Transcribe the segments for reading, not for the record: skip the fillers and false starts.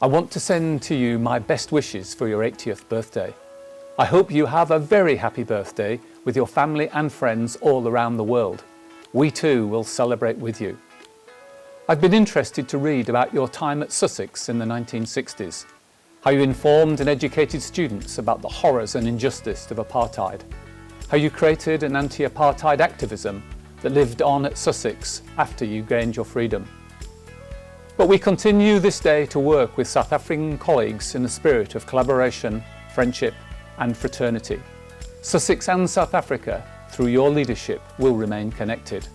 I want to send to you my best wishes for your 80th birthday. I hope you have a very happy birthday with your family and friends all around the world. We too will celebrate with you. I've been interested to read about your time at Sussex in the 1960s, how you informed and educated students about the horrors and injustice of apartheid, how you created an anti-apartheid activism that lived on at Sussex after you gained your freedom. But we continue this day to work with South African colleagues in a spirit of collaboration, friendship and fraternity. Sussex and South Africa, through your leadership, will remain connected.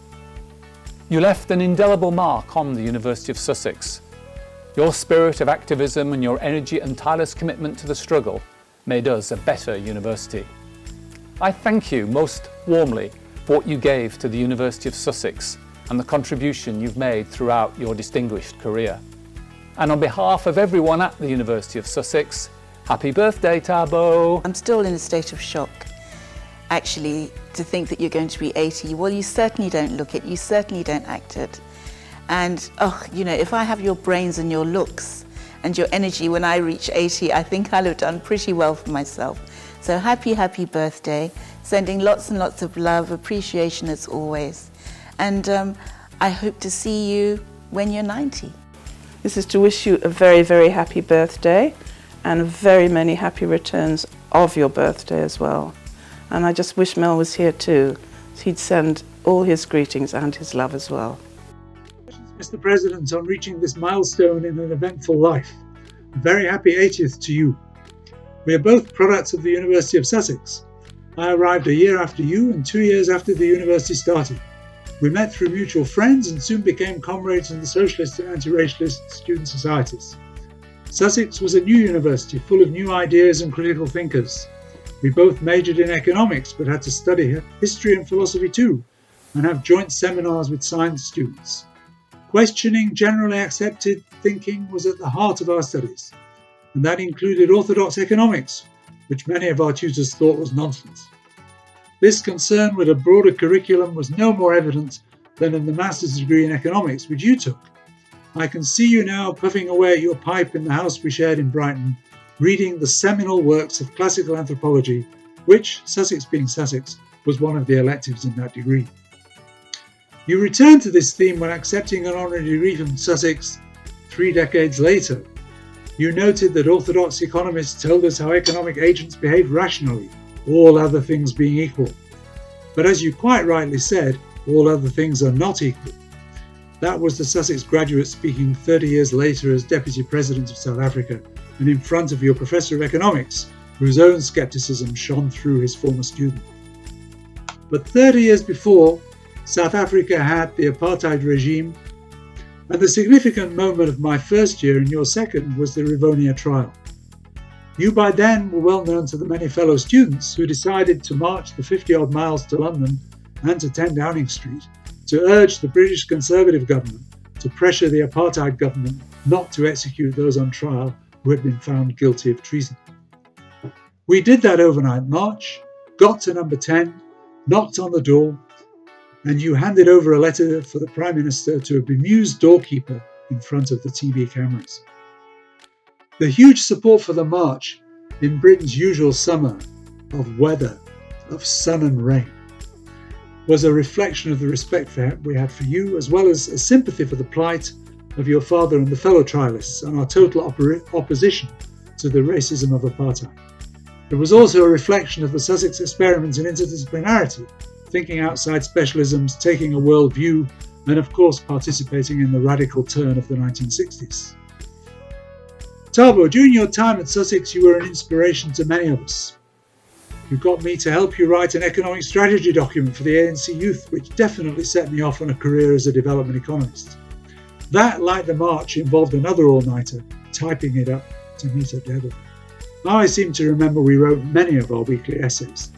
You left an indelible mark on the University of Sussex. Your spirit of activism and your energy and tireless commitment to the struggle made us a better university. I thank you most warmly for what you gave to the University of Sussex and the contribution you've made throughout your distinguished career. And on behalf of everyone at the University of Sussex, happy birthday, Thabo! I'm still in a state of shock, actually, to think that you're going to be 80. Well, you certainly don't look it, you certainly don't act it. And, if I have your brains and your looks and your energy when I reach 80, I think I'll have done pretty well for myself. So happy, happy birthday. Sending lots and lots of love, appreciation as always. And I hope to see you when you're 90. This is to wish you a very, very happy birthday and very many happy returns of your birthday as well. And I just wish Mel was here too. He'd send all his greetings and his love as well. Mr. President, on reaching this milestone in an eventful life. A very happy 80th to you. We are both products of the University of Sussex. I arrived a year after you and 2 years after the university started. We met through mutual friends and soon became comrades in the socialist and anti-racialist student societies. Sussex was a new university full of new ideas and critical thinkers. We both majored in economics but had to study history and philosophy too, and have joint seminars with science students. Questioning generally accepted thinking was at the heart of our studies, and that included orthodox economics, which many of our tutors thought was nonsense. This concern with a broader curriculum was no more evident than in the master's degree in economics, which you took. I can see you now puffing away at your pipe in the house we shared in Brighton, reading the seminal works of classical anthropology, which, Sussex being Sussex, was one of the electives in that degree. You returned to this theme when accepting an honorary degree from Sussex 3 decades later. You noted that orthodox economists told us how economic agents behave rationally, all other things being equal. But as you quite rightly said, all other things are not equal. That was the Sussex graduate speaking 30 years later as Deputy President of South Africa and in front of your Professor of Economics, whose own scepticism shone through his former student. But 30 years before, South Africa had the apartheid regime, and the significant moment of my first year and your second was the Rivonia trial. You by then were well known to the many fellow students who decided to march the 50-odd miles to London and to 10 Downing Street to urge the British Conservative government to pressure the apartheid government not to execute those on trial who had been found guilty of treason. We did that overnight march, got to number 10, knocked on the door, and you handed over a letter for the Prime Minister to a bemused doorkeeper in front of the TV cameras. The huge support for the march in Britain's usual summer of weather, of sun and rain, was a reflection of the respect we had for you, as well as a sympathy for the plight of your father and the fellow trialists and our total opposition to the racism of apartheid. It was also a reflection of the Sussex experiment in interdisciplinarity, thinking outside specialisms, taking a world view, and of course participating in the radical turn of the 1960s. Thabo, during your time at Sussex, you were an inspiration to many of us. You got me to help you write an economic strategy document for the ANC youth, which definitely set me off on a career as a development economist. That, like the march, involved another all-nighter, typing it up to meet a deadline. Now I seem to remember we wrote many of our weekly essays.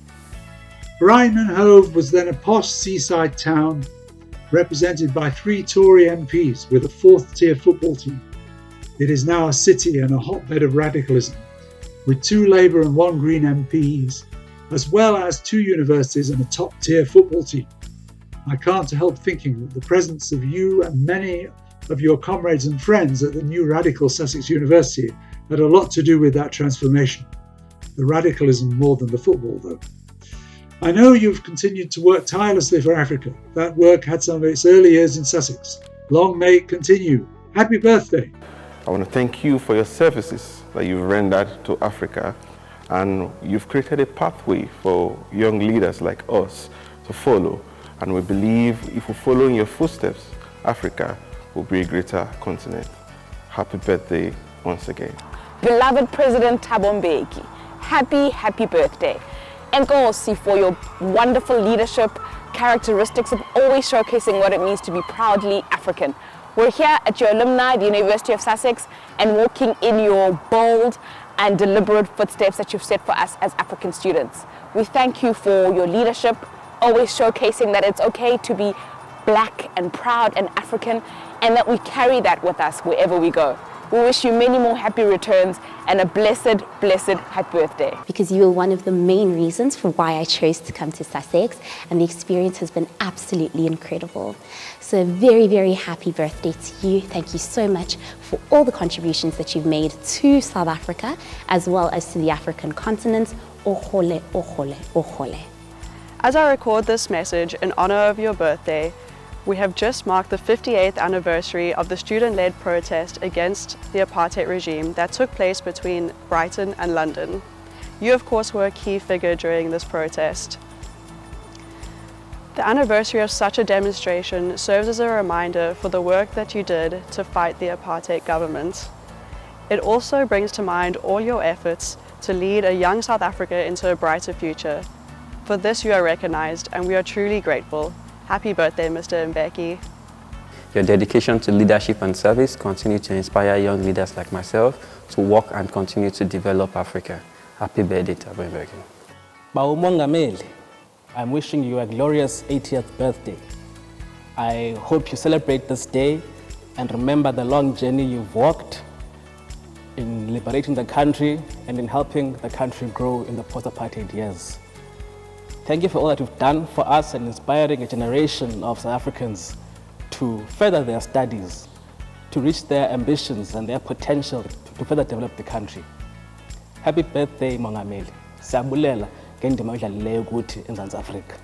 Brighton and Hove was then a posh seaside town represented by 3 Tory MPs with a 4th-tier football team. It is now a city and a hotbed of radicalism, with 2 Labour and 1 Green MPs, as well as 2 universities and a top-tier football team. I can't help thinking that the presence of you and many of your comrades and friends at the new radical Sussex University had a lot to do with that transformation. The radicalism more than the football, though. I know you've continued to work tirelessly for Africa. That work had some of its early years in Sussex. Long may it continue. Happy birthday. I want to thank you for your services that you've rendered to Africa, and you've created a pathway for young leaders like us to follow. And we believe if we follow in your footsteps, Africa will be a greater continent. Happy birthday once again. Beloved President Thabo Mbeki, happy birthday. Enkosi for your wonderful leadership, characteristics of always showcasing what it means to be proudly African. We're here at your alumni, the University of Sussex, and walking in your bold and deliberate footsteps that you've set for us as African students. We thank you for your leadership, always showcasing that it's okay to be black and proud and African, and that we carry that with us wherever we go. We wish you many more happy returns and a blessed happy birthday. Because you were one of the main reasons for why I chose to come to Sussex, and the experience has been absolutely incredible. So very happy birthday to you. Thank you so much for all the contributions that you've made to South Africa, as well as to the African continent. Ohole, ohole, ohole. As I record this message in honor of your birthday, we have just marked the 58th anniversary of the student-led protest against the apartheid regime that took place between Brighton and London. You, of course, were a key figure during this protest. The anniversary of such a demonstration serves as a reminder for the work that you did to fight the apartheid government. It also brings to mind all your efforts to lead a young South Africa into a brighter future. For this you are recognized, and we are truly grateful. Happy birthday, Mr. Mbeki. Your dedication to leadership and service continue to inspire young leaders like myself to work and continue to develop Africa. Happy birthday, Thabo Mbeki. Baumongameli, I'm wishing you a glorious 80th birthday. I hope you celebrate this day and remember the long journey you've walked in liberating the country and in helping the country grow in the post-apartheid years. Thank you for all that you've done for us and inspiring a generation of South Africans to further their studies, to reach their ambitions and their potential to further develop the country. Happy birthday, Mongameli. Siyabulela ngendima oyidlalileyo kuthi eMzantsi Afrika.